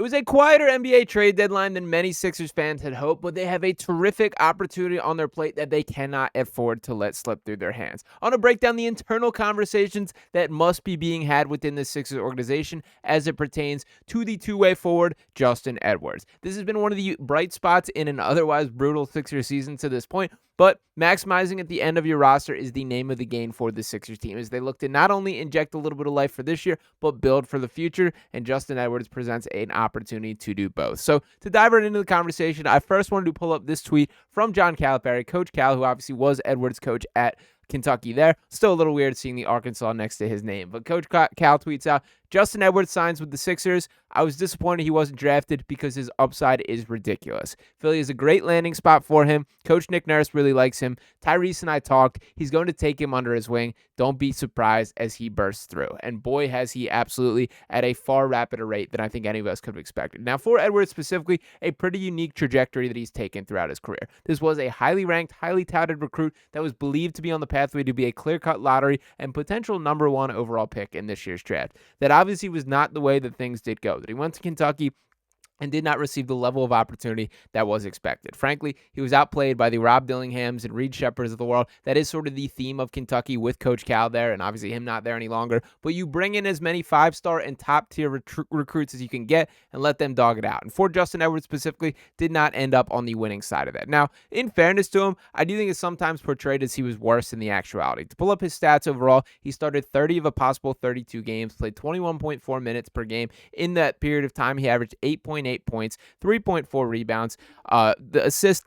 It was a quieter NBA trade deadline than many Sixers fans had hoped, but they have a terrific opportunity on their plate that they cannot afford to let slip through their hands. I want to break down the internal conversations that must be being had within the Sixers organization as it pertains to the two-way forward, Justin Edwards. This has been one of the bright spots in an otherwise brutal Sixers season to this point, but maximizing at the end of your roster is the name of the game for the Sixers team as they look to not only inject a little bit of life for this year, but build for the future, and Justin Edwards presents an opportunity to do both. So to dive right into the conversation, I first wanted to pull up this tweet from John Calipari, Coach Cal, who obviously was Edwards' coach at Kentucky there. Still a little weird seeing the Arkansas next to his name, but Coach Cal tweets out, Justin Edwards signs with the Sixers. I was disappointed he wasn't drafted because his upside is ridiculous. Philly is a great landing spot for him. Coach Nick Nurse really likes him. Tyrese and I talked. He's going to take him under his wing. Don't be surprised as he bursts through. And boy, has he absolutely at a far rapider rate than I think any of us could have expected. Now, for Edwards specifically, a pretty unique trajectory that he's taken throughout his career. This was a highly ranked, highly touted recruit that was believed to be on the pathway to be a clear-cut lottery and potential number 1 overall pick in this year's draft. That obviously was not the way that things did go. That he went to Kentucky and did not receive the level of opportunity that was expected. Frankly, he was outplayed by the Rob Dillinghams and Reed Shepherds of the world. That is sort of the theme of Kentucky with Coach Cal there, and obviously him not there any longer. But you bring in as many 5-star and top-tier recruits as you can get and let them dog it out. And for Justin Edwards specifically, did not end up on the winning side of that. Now, in fairness to him, I do think it's sometimes portrayed as he was worse in the actuality. To pull up his stats overall, he started 30 of a possible 32 games, played 21.4 minutes per game. In that period of time, he averaged 8.8 points, 3.4 rebounds, the assist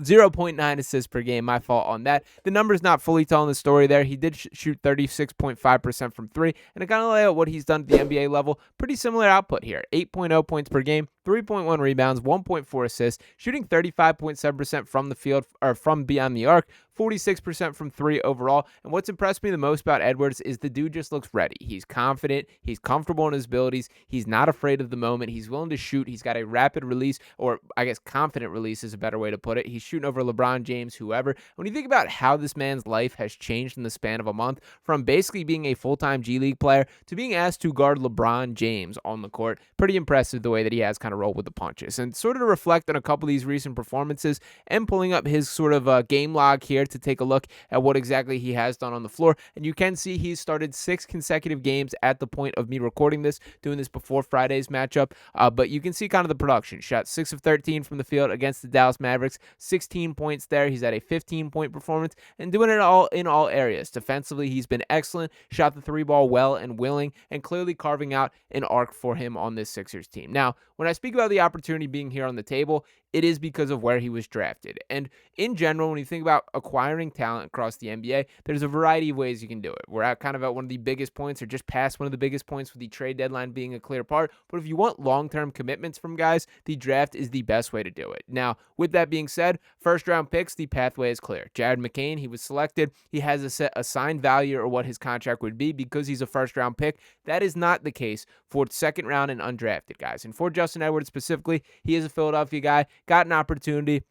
0.9 assists per game. My fault on that. The number's not fully telling the story there. He did shoot 36.5% from 3, and to kind of lay out what he's done at the NBA level, pretty similar output here. 8.0 points per game, 3.1 rebounds, 1.4 assists, shooting 35.7% from the field or from beyond the arc, 46% from 3 overall. And what's impressed me the most about Edwards is the dude just looks ready. He's confident. He's comfortable in his abilities. He's not afraid of the moment. He's willing to shoot. He's got a rapid release, or I guess confident release is a better way to put it. He's shooting over LeBron James, whoever. When you think about how this man's life has changed in the span of a month, from basically being a full-time G League player to being asked to guard LeBron James on the court, pretty impressive the way that he has kind of rolled with the punches. And sort of to reflect on a couple of these recent performances and pulling up his sort of game log here to take a look at what exactly he has done on the floor. And you can see he's started 6 consecutive games at the point of me recording this, doing this before Friday's matchup. But you can see kind of the production. Shot 6 of 13 from the field against the Dallas Mavericks, 16 points there. He's at a 15-point performance and doing it all in all areas. Defensively, he's been excellent, shot the 3-ball well and willing, and clearly carving out an arc for him on this Sixers team. Now, when I speak about the opportunity being here on the table, it is because of where he was drafted. And in general, when you think about acquiring talent across the NBA, there's a variety of ways you can do it. We're at kind of at one of the biggest points, or just past one of the biggest points, with the trade deadline being a clear part. But if you want long-term commitments from guys, the draft is the best way to do it. Now, with that being said, first-round picks, the pathway is clear. Jared McCain, he was selected. He has a set assigned value or what his contract would be because he's a first-round pick. That is not the case for second-round and undrafted guys. And for Justin Edwards specifically, he is a Philadelphia guy, got an opportunity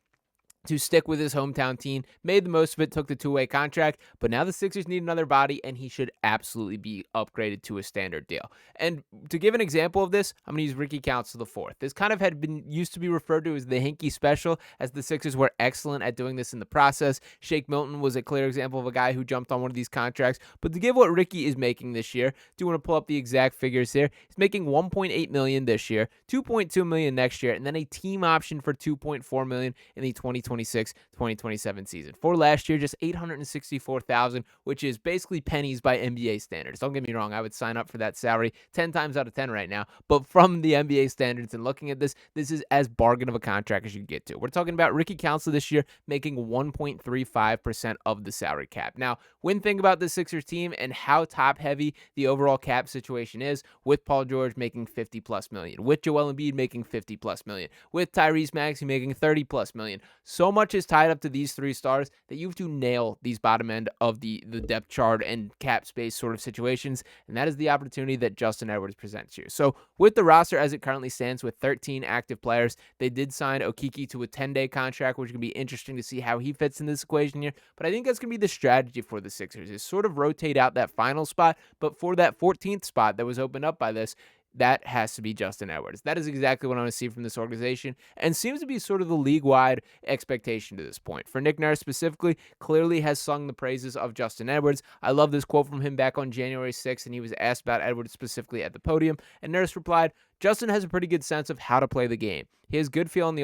to stick with his hometown team, made the most of it, took the 2-way contract, but now the Sixers need another body, and he should absolutely be upgraded to a standard deal. And to give an example of this, I'm going to use Ricky Council IV. This kind of had been used to be referred to as the Hinkie Special, as the Sixers were excellent at doing this in the process. Shake Milton was a clear example of a guy who jumped on one of these contracts, but to give what Ricky is making this year, do you want to pull up the exact figures here? He's making $1.8 million this year, $2.2 million next year, and then a team option for $2.4 million in the 2026-2027 season. For last year, just $864,000, which is basically pennies by NBA standards. Don't get me wrong, I would sign up for that salary 10 times out of 10 right now, but from the NBA standards and looking at this, this is as bargain of a contract as you can get to. We're talking about Ricky Council this year making 1.35% of the salary cap. Now, when thinking about the Sixers team and how top-heavy the overall cap situation is, with Paul George making $50+ million, with Joel Embiid making $50+ million, with Tyrese Maxey making $30+ million, so much is tied up to these 3 stars that you have to nail these bottom end of the depth chart and cap space sort of situations, and that is the opportunity that Justin Edwards presents you. So with the roster as it currently stands with 13 active players, they did sign Okiki to a 10-day contract, which is going to be interesting to see how he fits in this equation here, but I think that's going to be the strategy for the Sixers, is sort of rotate out that final spot, but for that 14th spot that was opened up by this, that has to be Justin Edwards. That is exactly what I want to see from this organization, and seems to be sort of the league-wide expectation to this point. For Nick Nurse specifically, clearly has sung the praises of Justin Edwards. I love this quote from him back on January 6th, and he was asked about Edwards specifically at the podium, and Nurse replied, Justin has a pretty good sense of how to play the game. He has good feel on the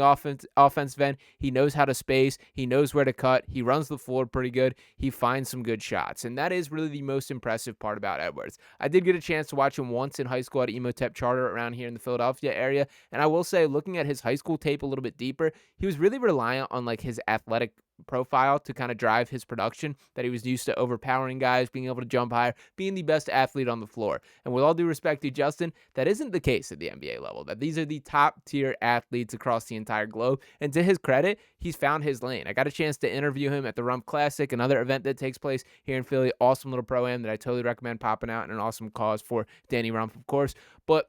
offensive end. He knows how to space. He knows where to cut. He runs the floor pretty good. He finds some good shots. And that is really the most impressive part about Edwards. I did get a chance to watch him once in high school at Emotep Charter around here in the Philadelphia area. And I will say, looking at his high school tape a little bit deeper, he was really reliant on like his athletic profile to kind of drive his production, that he was used to overpowering guys, being able to jump higher, being the best athlete on the floor. And with all due respect to Justin, that isn't the case at the NBA level, that these are the top tier athletes across the entire globe. And to his credit, he's found his lane. I got a chance to interview him at the Rump Classic, another event that takes place here in Philly. Awesome little pro-am that I totally recommend popping out, and an awesome cause for Danny Rump, of course. But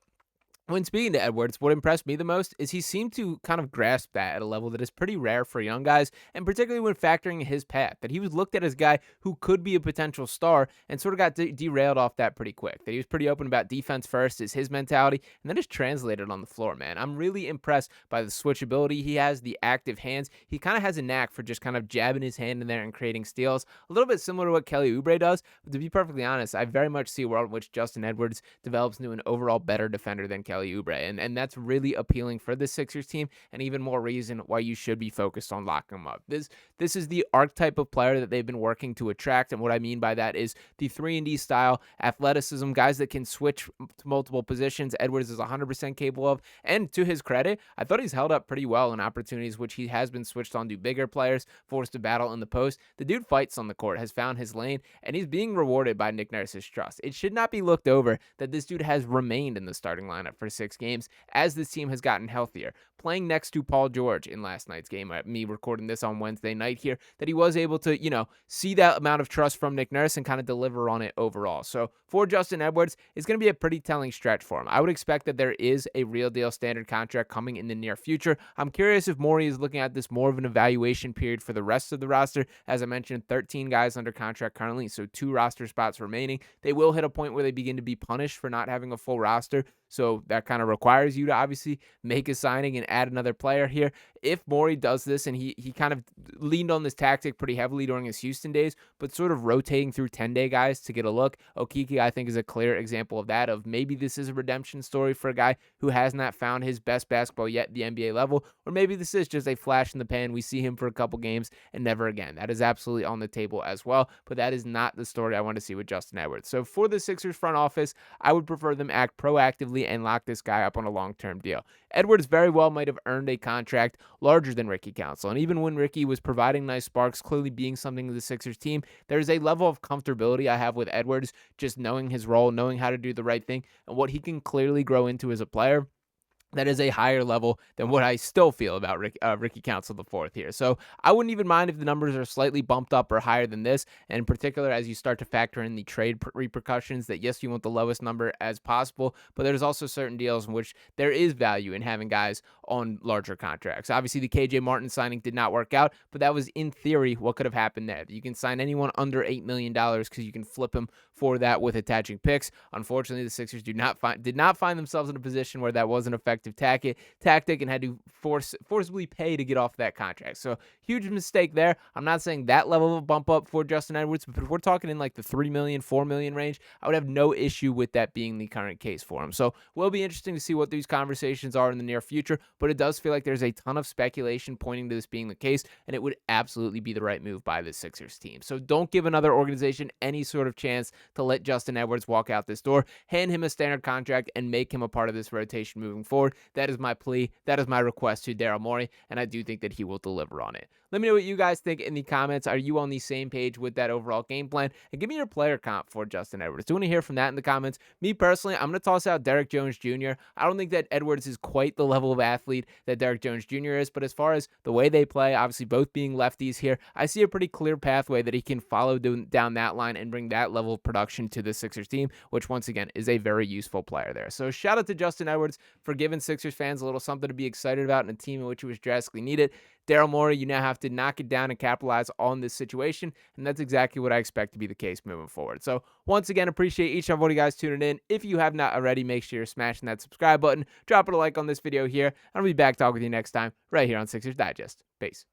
when speaking to Edwards, what impressed me the most is he seemed to kind of grasp that at a level that is pretty rare for young guys, and particularly when factoring his path, that he was looked at as a guy who could be a potential star and sort of got derailed off that pretty quick, that he was pretty open about defense first is his mentality, and that is translated on the floor, man. I'm really impressed by the switchability he has, the active hands. He kind of has a knack for just kind of jabbing his hand in there and creating steals, a little bit similar to what Kelly Oubre does, but to be perfectly honest, I very much see a world in which Justin Edwards develops into an overall better defender than Kelly Oubre, and that's really appealing for the Sixers team, and even more reason why you should be focused on locking him up. This is the archetype of player that they've been working to attract, and what I mean by that is the 3-and-D style, athleticism, guys that can switch to multiple positions. Edwards is 100% capable of, and to his credit, I thought he's held up pretty well in opportunities which he has been switched on to bigger players, forced to battle in the post. The dude fights on the court, has found his lane, and he's being rewarded by Nick Nurse's trust. It should not be looked over that this dude has remained in the starting lineup for 6 games as this team has gotten healthier. Playing next to Paul George in last night's game, me recording this on Wednesday night here, that he was able to, see that amount of trust from Nick Nurse and kind of deliver on it overall. So for Justin Edwards, it's going to be a pretty telling stretch for him. I would expect that there is a real deal standard contract coming in the near future. I'm curious if Morey is looking at this more of an evaluation period for the rest of the roster. As I mentioned, 13 guys under contract currently, so 2 roster spots remaining. They will hit a point where they begin to be punished for not having a full roster. So that kind of requires you to obviously make a signing and add another player here. If Morey does this, and he kind of leaned on this tactic pretty heavily during his Houston days, but sort of rotating through 10-day guys to get a look. Okeke, I think, is a clear example of that, of maybe this is a redemption story for a guy who has not found his best basketball yet at the NBA level, or maybe this is just a flash in the pan. We see him for a couple games and never again. That is absolutely on the table as well, but that is not the story I want to see with Justin Edwards. So for the Sixers front office, I would prefer them act proactively and lock this guy up on a long-term deal. Edwards very well might have earned a contract larger than Ricky Council, and even when Ricky was providing nice sparks, clearly being something to the Sixers team, there's a level of comfortability I have with Edwards, just knowing his role, knowing how to do the right thing, and what he can clearly grow into as a player. That is a higher level than what I still feel about Ricky Council IV here. So I wouldn't even mind if the numbers are slightly bumped up or higher than this, and in particular as you start to factor in the trade repercussions, that yes, you want the lowest number as possible, but there's also certain deals in which there is value in having guys on larger contracts. Obviously, the KJ Martin signing did not work out, but that was in theory what could have happened there. You can sign anyone under $8 million because you can flip him for that with attaching picks. Unfortunately, the Sixers did not find themselves in a position where that was an effective tactic and had to forcibly pay to get off that contract. So huge mistake there. I'm not saying that level of a bump up for Justin Edwards, but if we're talking in like the $3 million, $4 million range, I would have no issue with that being the current case for him. So will be interesting to see what these conversations are in the near future, but it does feel like there's a ton of speculation pointing to this being the case, and it would absolutely be the right move by the Sixers team. So don't give another organization any sort of chance to let Justin Edwards walk out this door. Hand him a standard contract and make him a part of this rotation moving forward. That is my plea. That is my request to Daryl Morey, and I do think that he will deliver on it. Let me know what you guys think in the comments. Are you on the same page with that overall game plan? And give me your player comp for Justin Edwards. Do you want to hear from that in the comments? Me personally, I'm going to toss out Derrick Jones Jr. I don't think that Edwards is quite the level of athlete that Derrick Jones Jr. is, but as far as the way they play, obviously both being lefties here, I see a pretty clear pathway that he can follow down that line and bring that level of production to the Sixers team, which once again is a very useful player there. So shout out to Justin Edwards for giving Sixers fans a little something to be excited about in a team in which it was drastically needed. Daryl Morey, you now have to knock it down and capitalize on this situation, and that's exactly what I expect to be the case moving forward. So once again, appreciate each and every one of you guys tuning in. If you have not already, make sure you're smashing that subscribe button, dropping a like on this video here, and I'll be back talking with you next time right here on Sixers Digest. Peace.